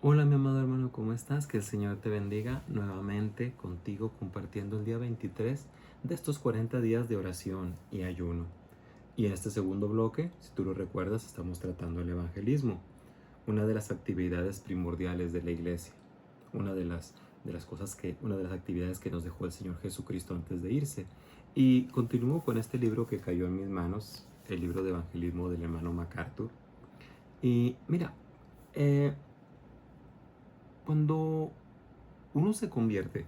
Hola mi amado hermano, ¿cómo estás? Que el Señor te bendiga nuevamente contigo compartiendo el día 23 de estos 40 días de oración y ayuno. Y en este segundo bloque, si tú lo recuerdas, estamos tratando el evangelismo, una de las actividades primordiales de la iglesia, una de las actividades que nos dejó el Señor Jesucristo antes de irse. Y continúo con este libro que cayó en mis manos, el libro de evangelismo del hermano MacArthur. Y mira, eh, cuando uno se convierte,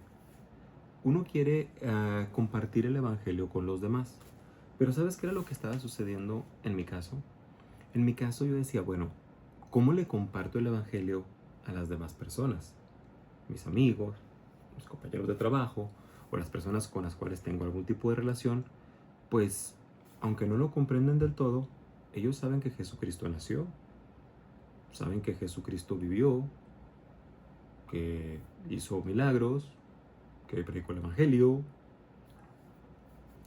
uno quiere compartir el evangelio con los demás. Pero ¿sabes qué era lo que estaba sucediendo en mi caso? En mi caso yo decía, bueno, ¿cómo le comparto el evangelio a las demás personas? Mis amigos, mis compañeros de trabajo o las personas con las cuales tengo algún tipo de relación, pues aunque no lo comprenden del todo, ellos saben que Jesucristo nació, saben que Jesucristo vivió, que hizo milagros, que predicó el evangelio,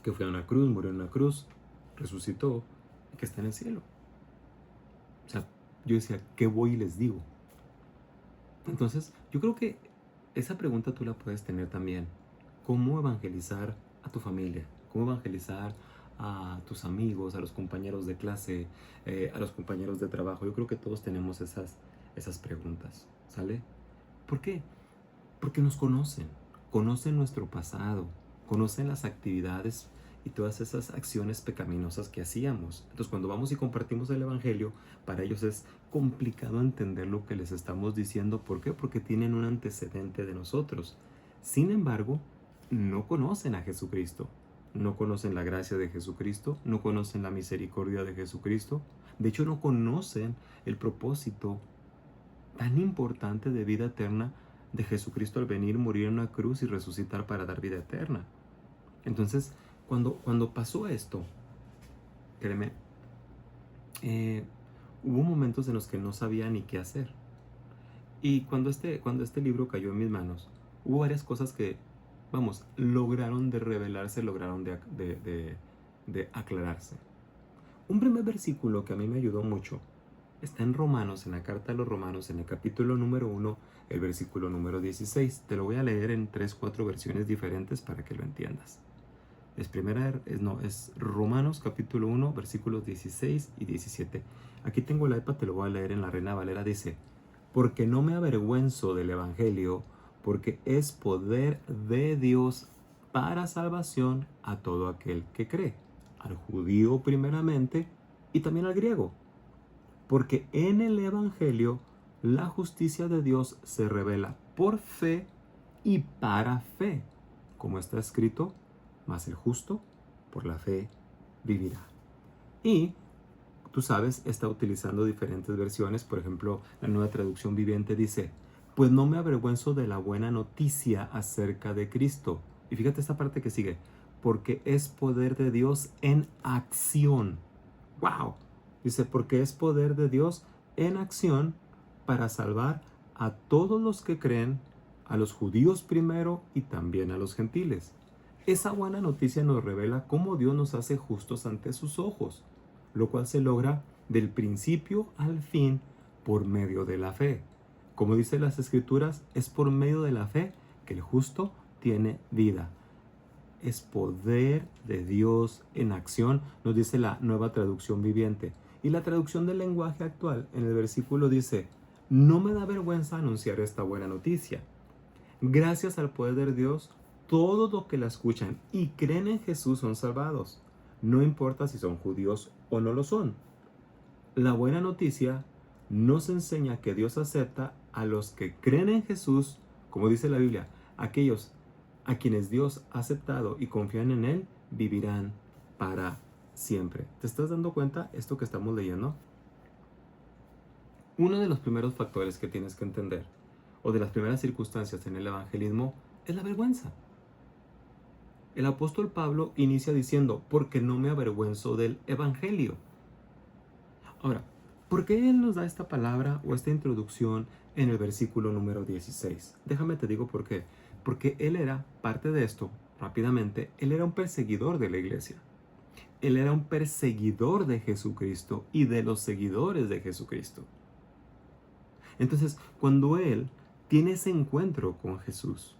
que fue a una cruz, murió en una cruz, resucitó y que está en el cielo. O sea, yo decía, ¿qué voy y les digo? Entonces, yo creo que esa pregunta tú la puedes tener también. ¿Cómo evangelizar a tu familia? ¿Cómo evangelizar a tus amigos, a los compañeros de clase, a los compañeros de trabajo? Yo creo que todos tenemos esas preguntas, ¿sale? ¿Por qué? Porque nos conocen nuestro pasado, conocen las actividades y todas esas acciones pecaminosas que hacíamos. Entonces, cuando vamos y compartimos el Evangelio, para ellos es complicado entender lo que les estamos diciendo. ¿Por qué? Porque tienen un antecedente de nosotros. Sin embargo, no conocen a Jesucristo. No conocen la gracia de Jesucristo, no conocen la misericordia de Jesucristo. De hecho, no conocen el propósito tan importante de vida eterna de Jesucristo al venir, morir en una cruz y resucitar para dar vida eterna. Entonces, cuando pasó esto, créeme, eh, hubo momentos en los que no sabía ni qué hacer. Y cuando este libro cayó en mis manos, hubo varias cosas que, vamos, lograron de revelarse, lograron de aclararse. Un primer versículo que a mí me ayudó mucho está en Romanos, en la carta a los Romanos, en el capítulo número 1, el versículo número 16. Te lo voy a leer en 3, 4 versiones diferentes para que lo entiendas. Es Romanos capítulo 1, versículos 16 y 17. Aquí tengo el iPad, te lo voy a leer en la Reina Valera. Dice, porque no me avergüenzo del Evangelio, porque es poder de Dios para salvación a todo aquel que cree, al judío primeramente y también al griego. Porque en el Evangelio la justicia de Dios se revela por fe y para fe, como está escrito, mas el justo por la fe vivirá. Y tú sabes, está utilizando diferentes versiones. Por ejemplo, la Nueva Traducción Viviente dice, pues no me avergüenzo de la buena noticia acerca de Cristo. Y fíjate esta parte que sigue, porque es poder de Dios en acción. ¡Wow! Dice, porque es poder de Dios en acción para salvar a todos los que creen, a los judíos primero y también a los gentiles. Esa buena noticia nos revela cómo Dios nos hace justos ante sus ojos, lo cual se logra del principio al fin por medio de la fe. Como dice las Escrituras, es por medio de la fe que el justo tiene vida. Es poder de Dios en acción, nos dice la Nueva Traducción Viviente. Y la traducción del lenguaje actual en el versículo dice, no me da vergüenza anunciar esta buena noticia. Gracias al poder de Dios, todos los que la escuchan y creen en Jesús son salvados. No importa si son judíos o no lo son. La buena noticia nos enseña que Dios acepta a los que creen en Jesús, como dice la Biblia, aquellos a quienes Dios ha aceptado y confían en Él, vivirán para siempre. ¿Te estás dando cuenta esto que estamos leyendo? Uno de los primeros factores que tienes que entender, o de las primeras circunstancias en el evangelismo, es la vergüenza. El apóstol Pablo inicia diciendo, porque no me avergüenzo del evangelio. Ahora, ¿por qué él nos da esta palabra o esta introducción en el versículo número 16? Déjame te digo por qué. Porque él era parte de esto, rápidamente, él era un perseguidor de la iglesia. Él era un perseguidor de Jesucristo y de los seguidores de Jesucristo. Entonces, cuando él tiene ese encuentro con Jesús,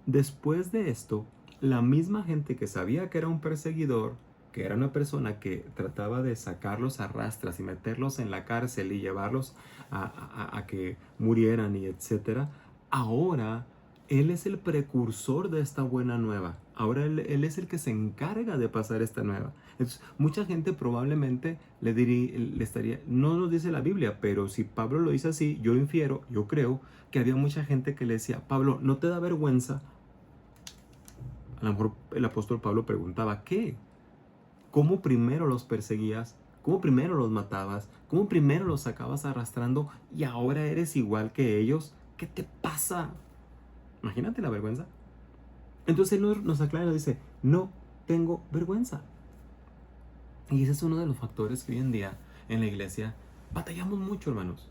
después de esto, la misma gente que sabía que era un perseguidor, que era una persona que trataba de sacarlos a rastras y meterlos en la cárcel y llevarlos a que murieran y etcétera, ahora él es el precursor de esta buena nueva. Ahora él es el que se encarga de pasar esta nueva. Entonces, mucha gente probablemente le estaría, no nos dice la Biblia, pero si Pablo lo dice así, yo infiero, yo creo que había mucha gente que le decía, Pablo, ¿no te da vergüenza? A lo mejor el apóstol Pablo preguntaba, ¿qué? ¿Cómo primero los perseguías? ¿Cómo primero los matabas? ¿Cómo primero los sacabas arrastrando y ahora eres igual que ellos? ¿Qué te pasa? Imagínate la vergüenza. Entonces él nos aclara y nos dice, no tengo vergüenza. Y ese es uno de los factores que hoy en día en la iglesia batallamos mucho, hermanos.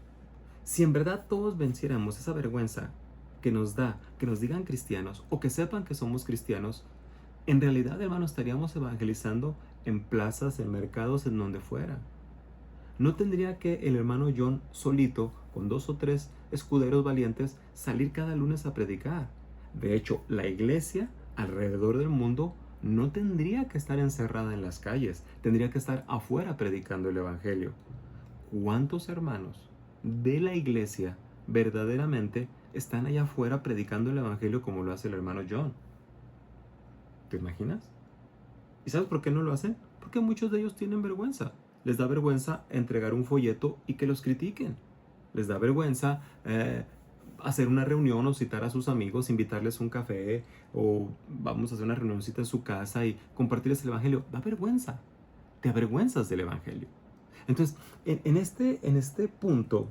Si en verdad todos venciéramos esa vergüenza que nos da que nos digan cristianos o que sepan que somos cristianos, en realidad, hermanos, estaríamos evangelizando en plazas, en mercados, en donde fuera. No tendría que el hermano John solito, con 2 o 3 escuderos valientes, salir cada lunes a predicar. De hecho, la iglesia alrededor del mundo no tendría que estar encerrada en las calles, tendría que estar afuera predicando el evangelio. ¿Cuántos hermanos de la iglesia verdaderamente están allá afuera predicando el evangelio como lo hace el hermano John? ¿Te imaginas? ¿Y sabes por qué no lo hacen? Porque muchos de ellos tienen vergüenza. Les da vergüenza entregar un folleto y que los critiquen. Les da vergüenza hacer una reunión o citar a sus amigos, invitarles un café o vamos a hacer una reunioncita en su casa y compartirles el evangelio. Da vergüenza. Te avergüenzas del evangelio. Entonces, en este punto,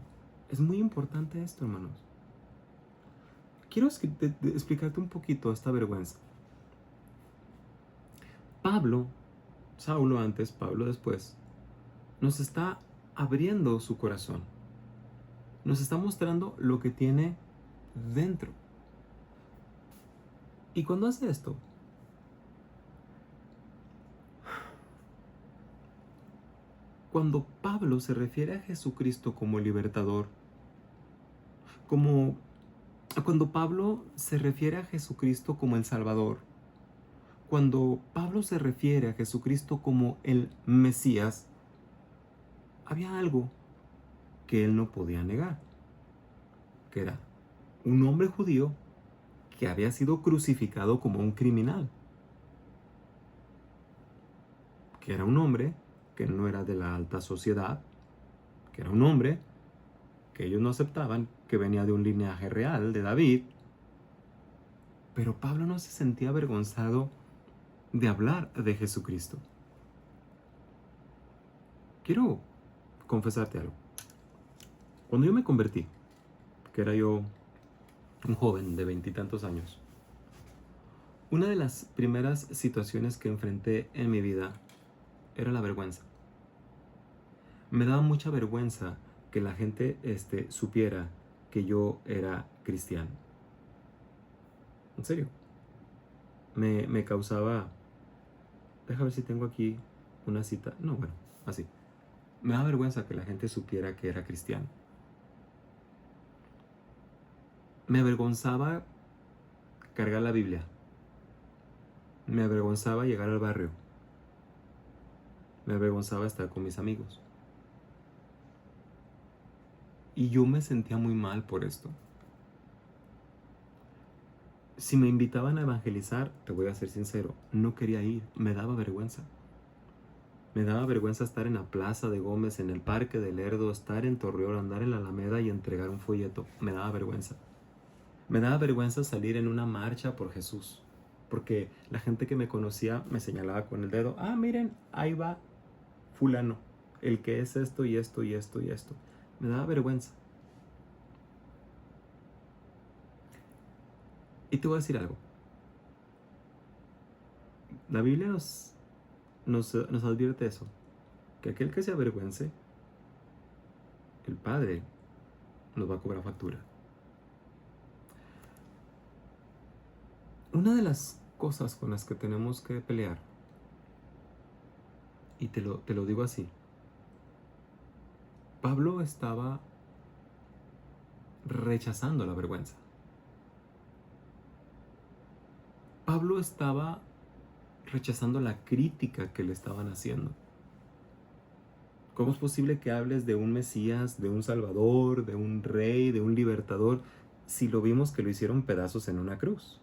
es muy importante esto, hermanos. Quiero explicarte un poquito esta vergüenza. Pablo, Saulo antes, Pablo después, nos está abriendo su corazón. Nos está mostrando lo que tiene dentro. Y cuando hace esto, cuando Pablo se refiere a Jesucristo como libertador, cuando Pablo se refiere a Jesucristo como el Salvador, cuando Pablo se refiere a Jesucristo como el Mesías, había algo que él no podía negar, que era un hombre judío que había sido crucificado como un criminal, que era un hombre que no era de la alta sociedad, que era un hombre que ellos no aceptaban, que venía de un linaje real de David, pero Pablo no se sentía avergonzado de hablar de Jesucristo. Quiero confesarte algo. Cuando yo me convertí, que era yo un joven de 20 y tantos años, una de las primeras situaciones que enfrenté en mi vida era la vergüenza. Me daba mucha vergüenza que la gente supiera que yo era cristiano. En serio. Me causaba... Deja ver si tengo aquí una cita. No, bueno, así. Me daba vergüenza que la gente supiera que era cristiano. Me avergonzaba cargar la Biblia. Me avergonzaba llegar al barrio. Me avergonzaba estar con mis amigos. Y yo me sentía muy mal por esto. Si me invitaban a evangelizar, te voy a ser sincero, no quería ir, me daba vergüenza. Me daba vergüenza estar en la Plaza de Gómez, en el Parque del Lerdo, estar en Torreón, andar en la Alameda y entregar un folleto. Me daba vergüenza. Me daba vergüenza salir en una marcha por Jesús, porque la gente que me conocía me señalaba con el dedo, ah, miren, ahí va fulano, el que es esto y esto y esto y esto. Me daba vergüenza. Y te voy a decir algo. La Biblia nos advierte eso, que aquel que se avergüence, el Padre nos va a cobrar factura. Una de las cosas con las que tenemos que pelear, y te lo digo así, Pablo estaba rechazando la vergüenza. Pablo estaba rechazando la crítica que le estaban haciendo. ¿Cómo es posible que hables de un Mesías, de un Salvador, de un Rey, de un Libertador, si lo vimos que lo hicieron pedazos en una cruz?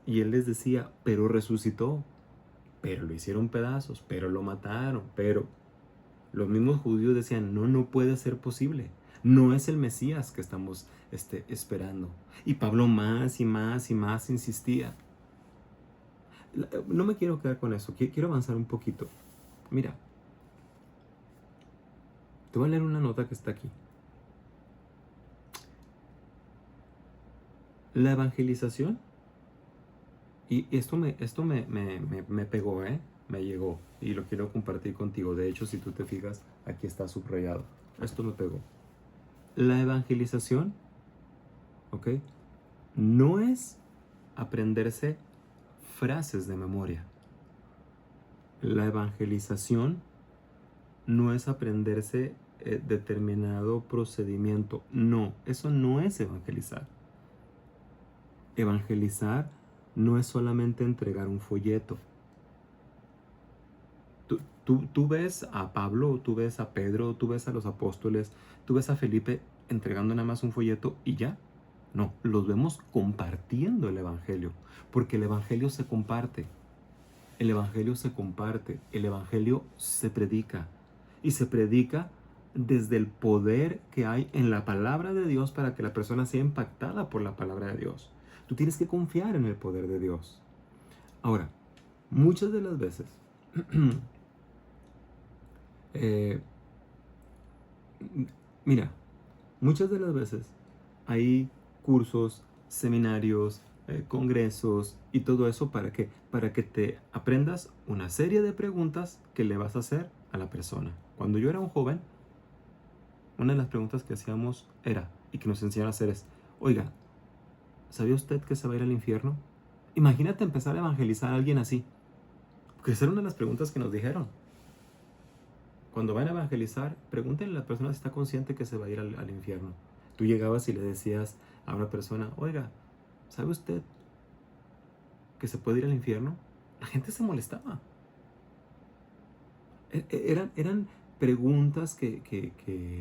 Y él les decía, pero resucitó, pero lo hicieron pedazos, pero lo mataron, pero... Los mismos judíos decían, no, no puede ser posible. No es el Mesías que estamos esperando. Y Pablo más y más y más insistía. No me quiero quedar con eso, quiero avanzar un poquito. Mira, te voy a leer una nota que está aquí. La evangelización, y esto me pegó, me llegó, y lo quiero compartir contigo. De hecho, si tú te fijas, aquí está subrayado. Esto me pegó. La evangelización, ¿ok? No es aprenderse frases de memoria. La evangelización no es aprenderse determinado procedimiento. No, eso no es evangelizar. Evangelizar no es solamente entregar un folleto. Tú ves a Pablo, tú ves a Pedro, tú ves a los apóstoles, tú ves a Felipe entregando nada más un folleto y ya. No, los vemos compartiendo el evangelio, porque el evangelio se comparte. El evangelio se comparte, el evangelio se predica y se predica desde el poder que hay en la palabra de Dios para que la persona sea impactada por la palabra de Dios. Tú tienes que confiar en el poder de Dios. Ahora, muchas de las veces, eh, mira, muchas de las veces hay cursos, seminarios, congresos y todo eso para que te aprendas una serie de preguntas que le vas a hacer a la persona. Cuando yo era un joven, una de las preguntas que hacíamos era, y que nos enseñaron a hacer es, oiga, ¿sabía usted que se va a ir al infierno? Imagínate empezar a evangelizar a alguien así. Que esa era una de las preguntas que nos dijeron. Cuando van a evangelizar, pregúntenle a la persona si está consciente que se va a ir al infierno. Tú llegabas y le decías a una persona, oiga, ¿sabe usted que se puede ir al infierno? La gente se molestaba. Eran preguntas que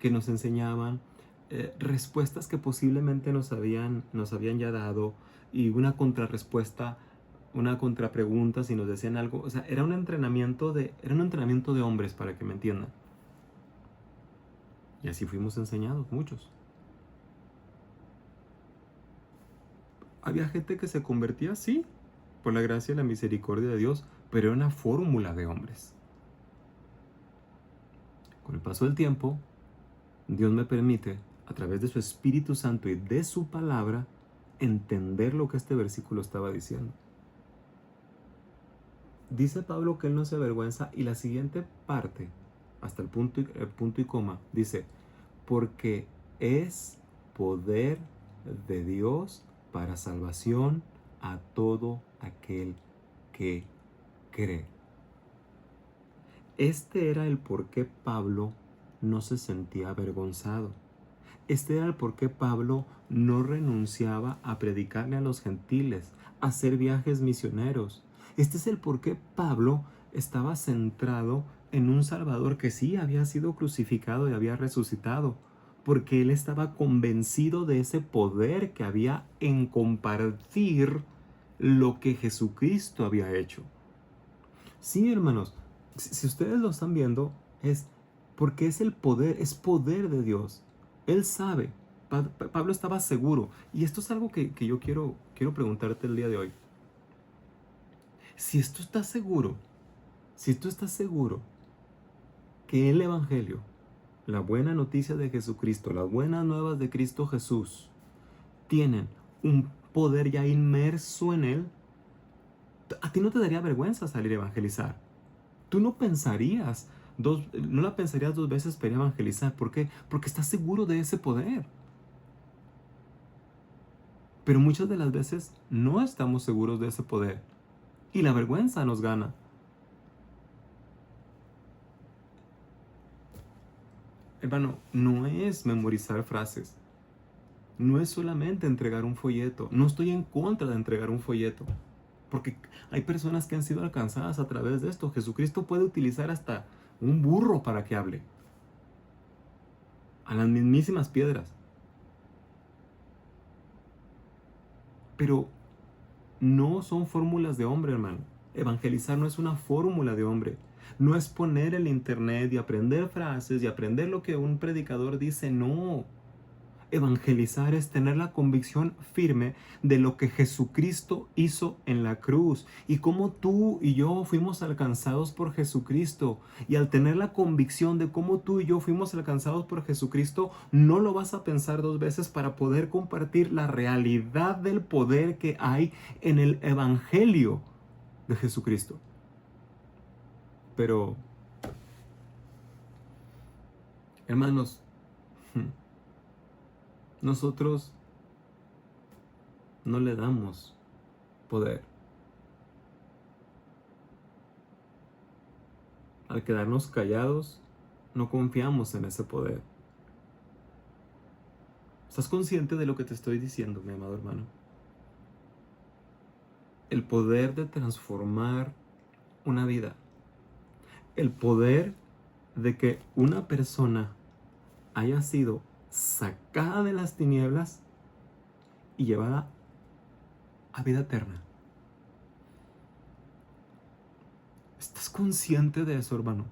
nos enseñaban, respuestas que posiblemente nos habían ya dado y una contrarrespuesta, una contrapregunta si nos decían algo. O sea, era un entrenamiento de hombres, para que me entiendan. Y así fuimos enseñados, muchos. Había gente que se convertía así, por la gracia y la misericordia de Dios, pero era una fórmula de hombres. Con el paso del tiempo, Dios me permite, a través de su Espíritu Santo y de su palabra, entender lo que este versículo estaba diciendo. Dice Pablo que él no se avergüenza, y la siguiente parte, hasta el punto y coma, dice, porque es poder de Dios para salvación a todo aquel que cree. Este era el por qué Pablo no se sentía avergonzado. Este era el por qué Pablo no renunciaba a predicarle a los gentiles, a hacer viajes misioneros. Este es el por qué Pablo estaba centrado en un Salvador que sí había sido crucificado y había resucitado, porque él estaba convencido de ese poder que había en compartir lo que Jesucristo había hecho. Sí, hermanos, si ustedes lo están viendo, es porque es el poder, es poder de Dios. Él sabe. Pablo estaba seguro. Y esto es algo que yo quiero preguntarte el día de hoy. Si tú estás seguro, si tú estás seguro que el Evangelio, la buena noticia de Jesucristo, las buenas nuevas de Cristo Jesús, tienen un poder ya inmerso en él, a ti no te daría vergüenza salir a evangelizar. Tú no la pensarías dos veces para evangelizar. ¿Por qué? Porque estás seguro de ese poder. Pero muchas de las veces no estamos seguros de ese poder y la vergüenza nos gana. Hermano, no es memorizar frases. No es solamente entregar un folleto. No estoy en contra de entregar un folleto. Porque hay personas que han sido alcanzadas a través de esto. Jesucristo puede utilizar hasta un burro para que hable. A las mismísimas piedras. Pero no son fórmulas de hombre, hermano. Evangelizar no es una fórmula de hombre. No es poner el internet y aprender frases y aprender lo que un predicador dice. No. Evangelizar es tener la convicción firme de lo que Jesucristo hizo en la cruz y cómo tú y yo fuimos alcanzados por Jesucristo. Y al tener la convicción de cómo tú y yo fuimos alcanzados por Jesucristo, no lo vas a pensar dos veces para poder compartir la realidad del poder que hay en el Evangelio de Jesucristo. Pero, hermanos, nosotros no le damos poder. Al quedarnos callados, no confiamos en ese poder. ¿Estás consciente de lo que te estoy diciendo, mi amado hermano? El poder de transformar una vida. El poder de que una persona haya sido sacada de las tinieblas y llevada a vida eterna. ¿Estás consciente de eso, hermano?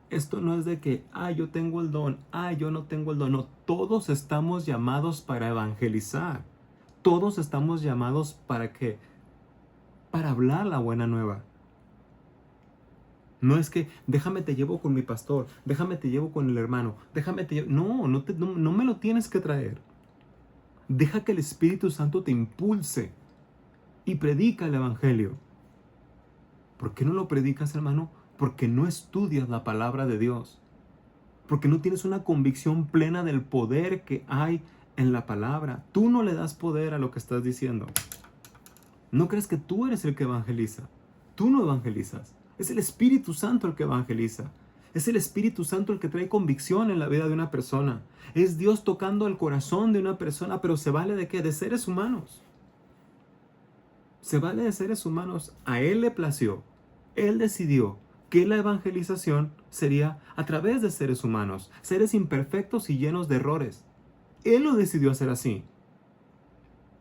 Esto no es de que, yo tengo el don, yo no tengo el don. No, todos estamos llamados para evangelizar. Todos estamos llamados ¿para qué? Para hablar la buena nueva. No es que déjame te llevo con mi pastor, déjame te llevo con el hermano, déjame te llevo. No me lo tienes que traer. Deja que el Espíritu Santo te impulse y predica el Evangelio. ¿Por qué no lo predicas, hermano? Porque no estudias la palabra de Dios. Porque no tienes una convicción plena del poder que hay en la palabra. Tú no le das poder a lo que estás diciendo. No crees que tú eres el que evangeliza. Tú no evangelizas. Es el Espíritu Santo el que evangeliza. Es el Espíritu Santo el que trae convicción en la vida de una persona. Es Dios tocando el corazón de una persona, pero ¿se vale de qué? De seres humanos. Se vale de seres humanos. A Él le plació. Él decidió que la evangelización sería a través de seres humanos, seres imperfectos y llenos de errores. Él lo decidió hacer así.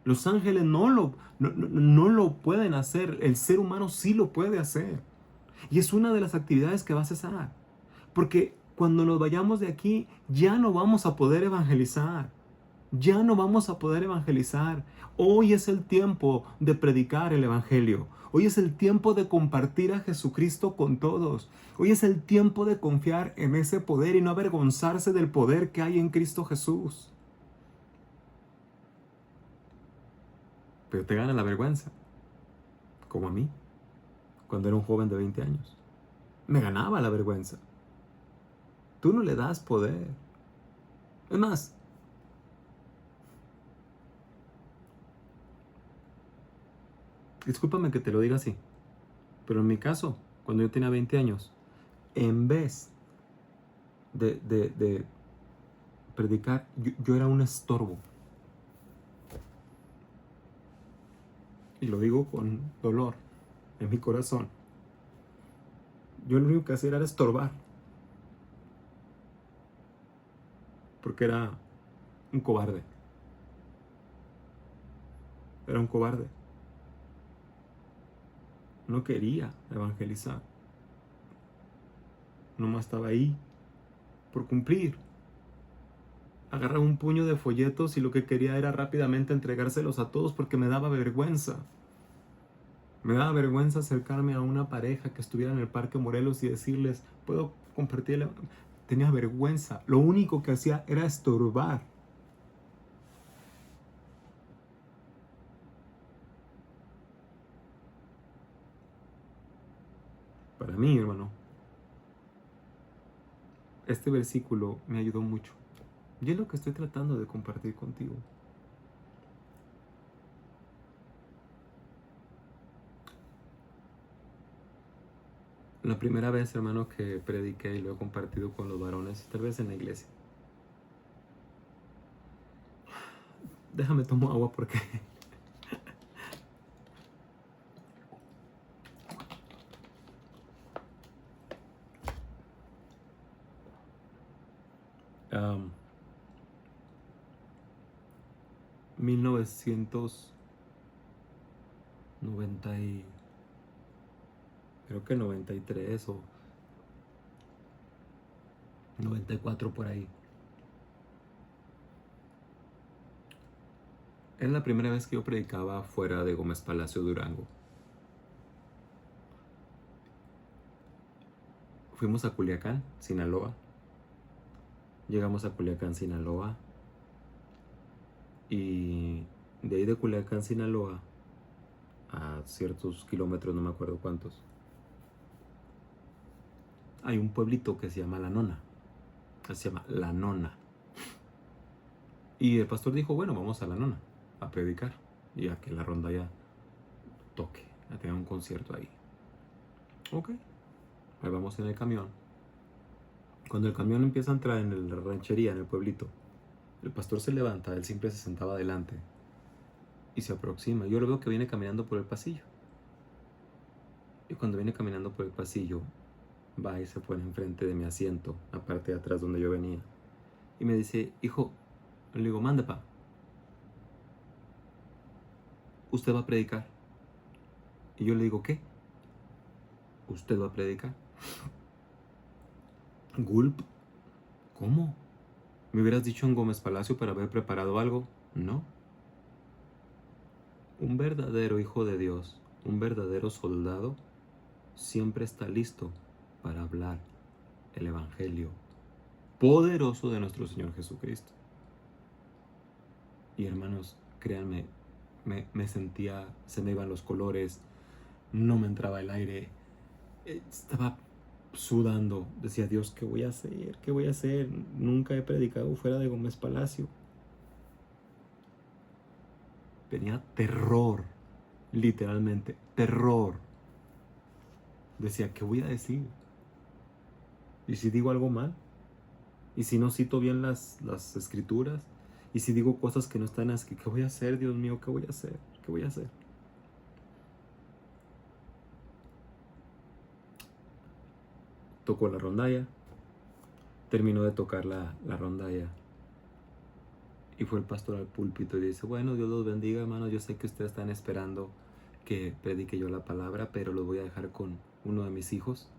Los ángeles no lo pueden hacer, el ser humano sí lo puede hacer. Y es una de las actividades que va a cesar. Porque cuando nos vayamos de aquí, ya no vamos a poder evangelizar. Ya no vamos a poder evangelizar. Hoy es el tiempo de predicar el Evangelio. Hoy es el tiempo de compartir a Jesucristo con todos. Hoy es el tiempo de confiar en ese poder y no avergonzarse del poder que hay en Cristo Jesús. Pero te gana la vergüenza, como a mí, cuando era un joven de 20 años. Me ganaba la vergüenza. Tú no le das poder. Es más, discúlpame que te lo diga así, pero en mi caso, cuando yo tenía 20 años, en vez de predicar, yo era un estorbo. Y lo digo con dolor en mi corazón. Yo lo único que hacía era estorbar. Porque era un cobarde. Era un cobarde. No quería evangelizar. Nomás estaba ahí por cumplir. Agarraba un puño de folletos y lo que quería era rápidamente entregárselos a todos porque me daba vergüenza. Me daba vergüenza acercarme a una pareja que estuviera en el Parque Morelos y decirles, ¿puedo compartir? Tenía vergüenza. Lo único que hacía era estorbar. Para mí, hermano, este versículo me ayudó mucho. Y es lo que estoy tratando de compartir contigo. La primera vez, hermano, que prediqué y lo he compartido con los varones, tal vez en la iglesia. Déjame tomo agua porque... um, 1990 y... creo que 93 o 94 por ahí. Es la primera vez que yo predicaba fuera de Gómez Palacio, Durango. Fuimos a Culiacán, Sinaloa. Llegamos a Culiacán, Sinaloa. Y de ahí de Culiacán, Sinaloa, a ciertos kilómetros, no me acuerdo cuántos, hay un pueblito que se llama La Nona. Se llama La Nona. Y el pastor dijo, bueno, vamos a La Nona a predicar. Y a que la rondalla toque, a tener un concierto ahí. Ok. Ahí vamos en el camión. Cuando el camión empieza a entrar en la ranchería, en el pueblito, el pastor se levanta, él siempre se sentaba adelante y se aproxima. Yo lo veo que viene caminando por el pasillo. Y cuando viene caminando por el pasillo, va y se pone enfrente de mi asiento, la parte de atrás donde yo venía. Y me dice, hijo, le digo, mande pa, usted va a predicar. Y yo le digo, ¿qué? ¿Usted va a predicar? Gulp, ¿cómo? ¿Me hubieras dicho en Gómez Palacio para haber preparado algo? No. Un verdadero hijo de Dios, un verdadero soldado, siempre está listo para hablar el evangelio poderoso de nuestro Señor Jesucristo. Y hermanos, créanme, me sentía, se me iban los colores, no me entraba el aire, estaba sudando, decía, Dios, ¿qué voy a hacer? ¿Qué voy a hacer? Nunca he predicado fuera de Gómez Palacio. Tenía terror, literalmente, terror. Decía, ¿qué voy a decir? ¿Y si digo algo mal? ¿Y si no cito bien las escrituras? ¿Y si digo cosas que no están aquí? ¿Qué voy a hacer, Dios mío? ¿Qué voy a hacer? ¿Qué voy a hacer? Tocó la rondalla, terminó de tocar la rondalla y fue el pastor al púlpito y dice, bueno, Dios los bendiga, hermanos, yo sé que ustedes están esperando que predique yo la palabra, pero los voy a dejar con uno de mis hijos.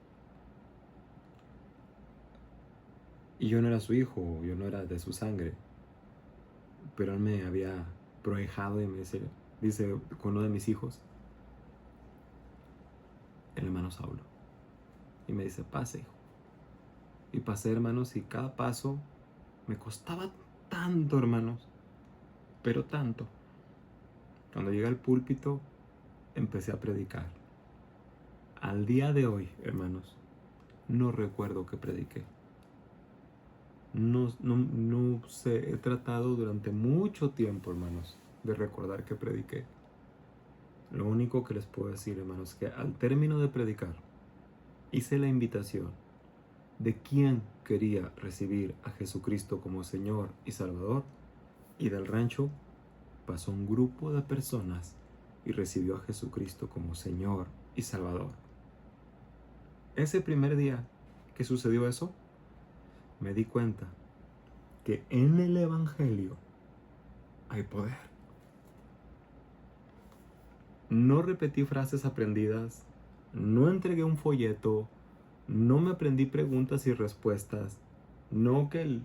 Y yo no era su hijo, yo no era de su sangre, pero él me había prohijado y me dice, con uno de mis hijos, el hermano Saulo. Y me dice, pase, hijo. Y pasé, hermanos, y cada paso me costaba tanto, hermanos, pero tanto. Cuando llegué al púlpito, empecé a predicar. Al día de hoy, hermanos, no recuerdo que prediqué. No sé, he tratado durante mucho tiempo, hermanos, de recordar que prediqué. Lo único que les puedo decir, hermanos, que al término de predicar, hice la invitación de quién quería recibir a Jesucristo como Señor y Salvador, y del rancho pasó un grupo de personas y recibió a Jesucristo como Señor y Salvador. Ese primer día que sucedió eso, me di cuenta que en el Evangelio hay poder. No repetí frases aprendidas, no entregué un folleto, no me aprendí preguntas y respuestas, no que el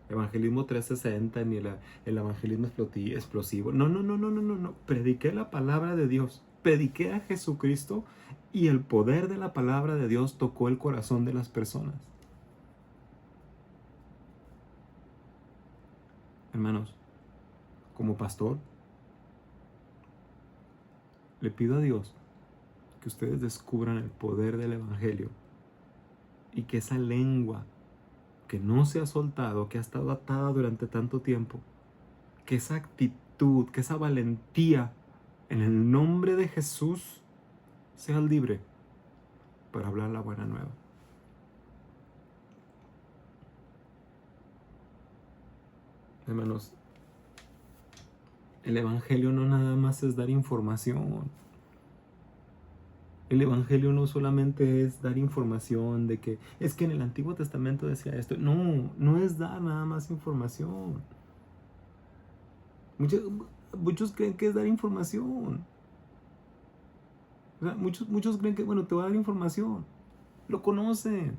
evangelismo 360 ni el evangelismo explosivo. No. Prediqué la palabra de Dios, prediqué a Jesucristo y el poder de la palabra de Dios tocó el corazón de las personas. Hermanos, como pastor, le pido a Dios que ustedes descubran el poder del evangelio y que esa lengua que no se ha soltado, que ha estado atada durante tanto tiempo, que esa actitud, que esa valentía en el nombre de Jesús sea libre. para hablar la buena nueva. Hermanos, el Evangelio no nada más es dar información. El Evangelio no solamente es dar información de que es que en el Antiguo Testamento decía esto. No, no es dar nada más información. Muchos creen que es dar información. O sea, muchos creen que, bueno, te voy a dar información. Lo conocen.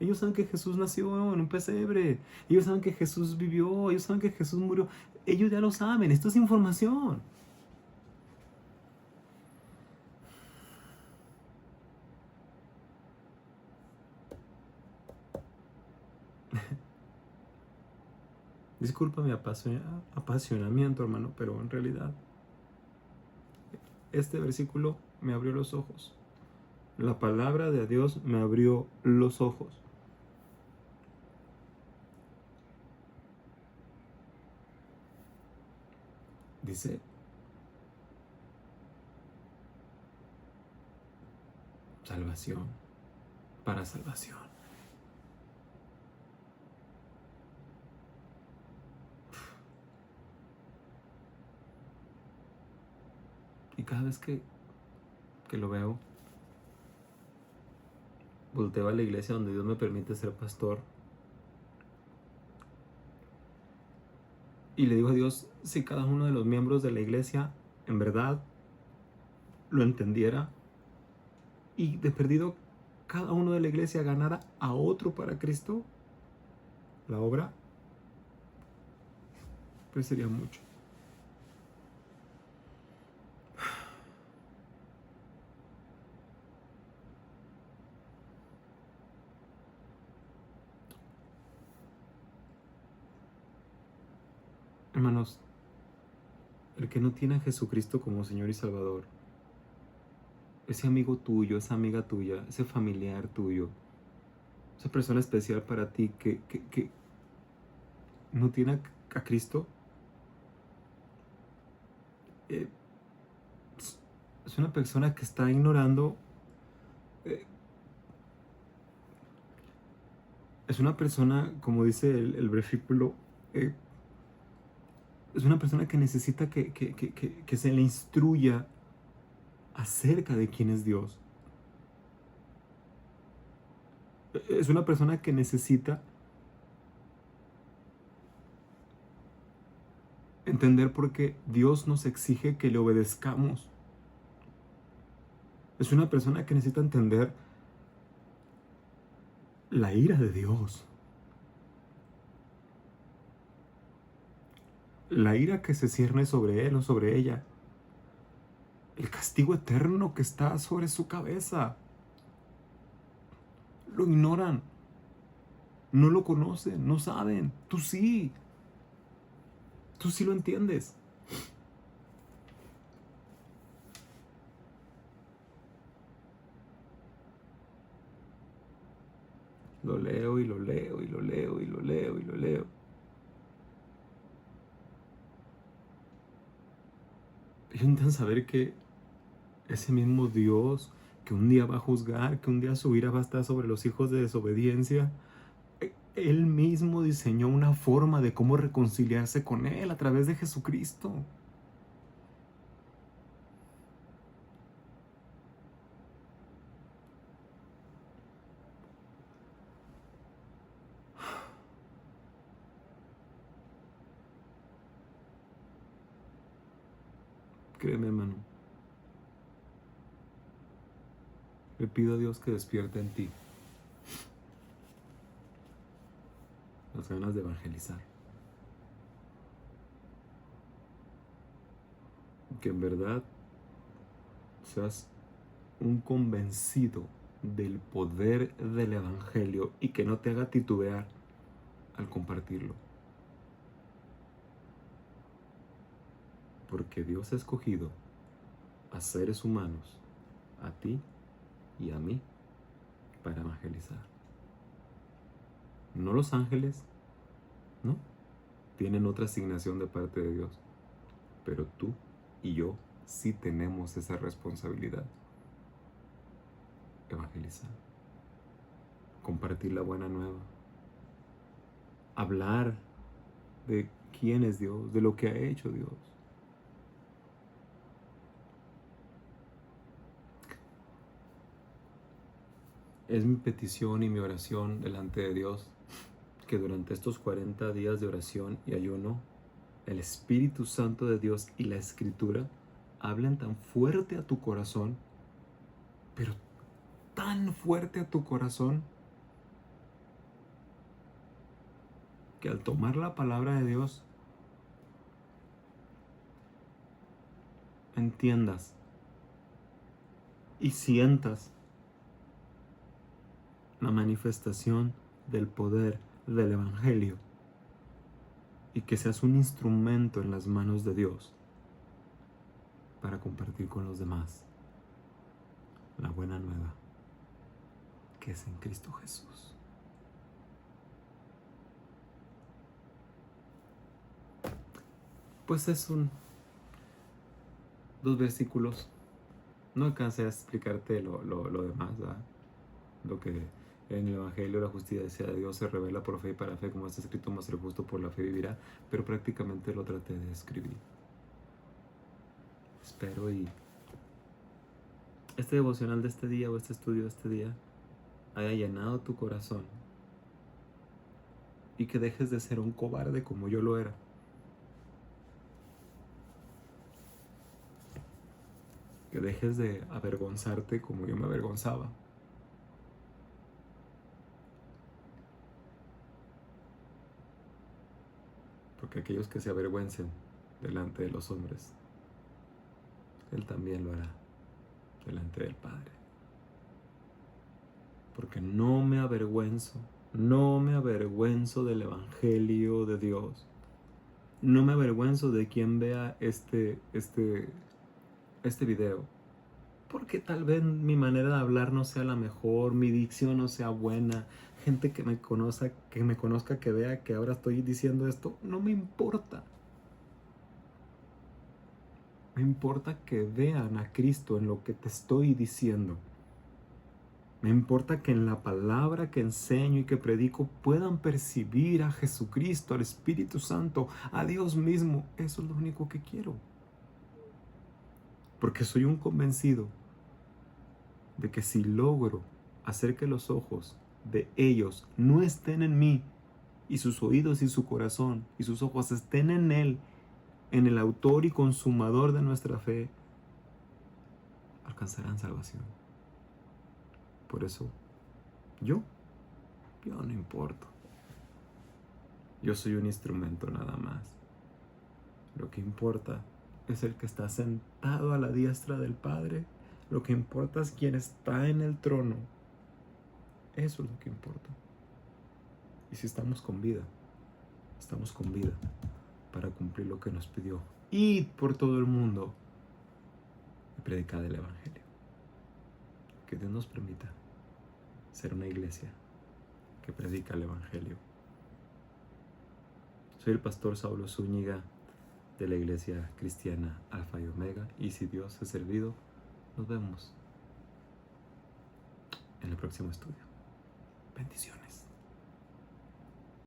Ellos saben que Jesús nació en un pesebre. Ellos saben que Jesús vivió. Ellos saben que Jesús murió. Ellos ya lo saben. Esto es información. Disculpa mi apasionamiento, hermano, pero en realidad este versículo me abrió los ojos. La palabra de Dios me abrió los ojos. Dice, salvación, para salvación. Y cada vez que lo veo, volteo a la iglesia donde Dios me permite ser pastor y le digo a Dios, si cada uno de los miembros de la iglesia en verdad lo entendiera y de perdido cada uno de la iglesia ganara a otro para Cristo, la obra pues sería mucho. Hermanos, el que no tiene a Jesucristo como Señor y Salvador, ese amigo tuyo, esa amiga tuya, ese familiar tuyo, esa persona especial para ti que no tiene a Cristo, es una persona que está ignorando, es una persona, como dice el versículo, es una persona que necesita que se le instruya acerca de quién es Dios. Es una persona que necesita entender por qué Dios nos exige que le obedezcamos. Es una persona que necesita entender la ira de Dios. La ira que se cierne sobre él o sobre ella. El castigo eterno que está sobre su cabeza. Lo ignoran. No lo conocen, no saben. Tú sí. Tú sí lo entiendes. Lo leo y lo leo y lo leo y lo leo y lo leo. Ellos intentan saber que ese mismo Dios que un día va a juzgar, que un día su ira va a estar sobre los hijos de desobediencia, Él mismo diseñó una forma de cómo reconciliarse con Él a través de Jesucristo. Créeme, hermano. Le pido a Dios que despierte en ti las ganas de evangelizar. Que en verdad seas un convencido del poder del Evangelio y que no te haga titubear al compartirlo. Porque Dios ha escogido a seres humanos, a ti y a mí, para evangelizar. No los ángeles, ¿no? Tienen otra asignación de parte de Dios. Pero tú y yo sí tenemos esa responsabilidad. evangelizar, compartir la buena nueva, hablar de quién es Dios, de lo que ha hecho Dios. Es mi petición y mi oración delante de Dios que durante estos 40 días de oración y ayuno, el Espíritu Santo de Dios y la Escritura hablen tan fuerte a tu corazón, pero tan fuerte a tu corazón, que al tomar la palabra de Dios, entiendas y sientas la manifestación del poder del Evangelio y que seas un instrumento en las manos de Dios para compartir con los demás la buena nueva que es en Cristo Jesús. Pues es dos versículos. No alcancé a explicarte lo demás, ¿verdad? Lo que en el Evangelio la justicia de Dios se revela por fe y para fe, como está escrito, mas el justo por la fe vivirá, pero prácticamente lo traté de escribir. Espero y este devocional de este día o este estudio de este día haya llenado tu corazón y que dejes de ser un cobarde como yo lo era. Que dejes de avergonzarte como yo me avergonzaba. Porque aquellos que se avergüencen delante de los hombres, Él también lo hará delante del Padre. Porque no me avergüenzo del Evangelio de Dios. No me avergüenzo de quien vea este video. Porque tal vez mi manera de hablar no sea la mejor, mi dicción no sea buena, gente que me conozca, que vea que ahora estoy diciendo esto, no me importa. Me importa que vean a Cristo en lo que te estoy diciendo. Me importa que en la palabra que enseño y que predico puedan percibir a Jesucristo, al Espíritu Santo, a Dios mismo. Eso es lo único que quiero. Porque soy un convencido de que si logro hacer que los ojos de ellos no estén en mí y sus oídos y su corazón y sus ojos estén en Él, en el autor y consumador de nuestra fe, alcanzarán salvación. Por eso, yo no importo. Yo soy un instrumento nada más. Lo que importa es el que está sentado a la diestra del Padre. Lo que importa es quién está en el trono. Eso es lo que importa. Y si estamos con vida para cumplir lo que nos pidió. Id por todo el mundo y predicad el Evangelio. Que Dios nos permita ser una iglesia que predica el Evangelio. Soy el pastor Saulo Zúñiga de la Iglesia Cristiana Alfa y Omega, y si Dios ha servido, nos vemos en el próximo estudio. Bendiciones.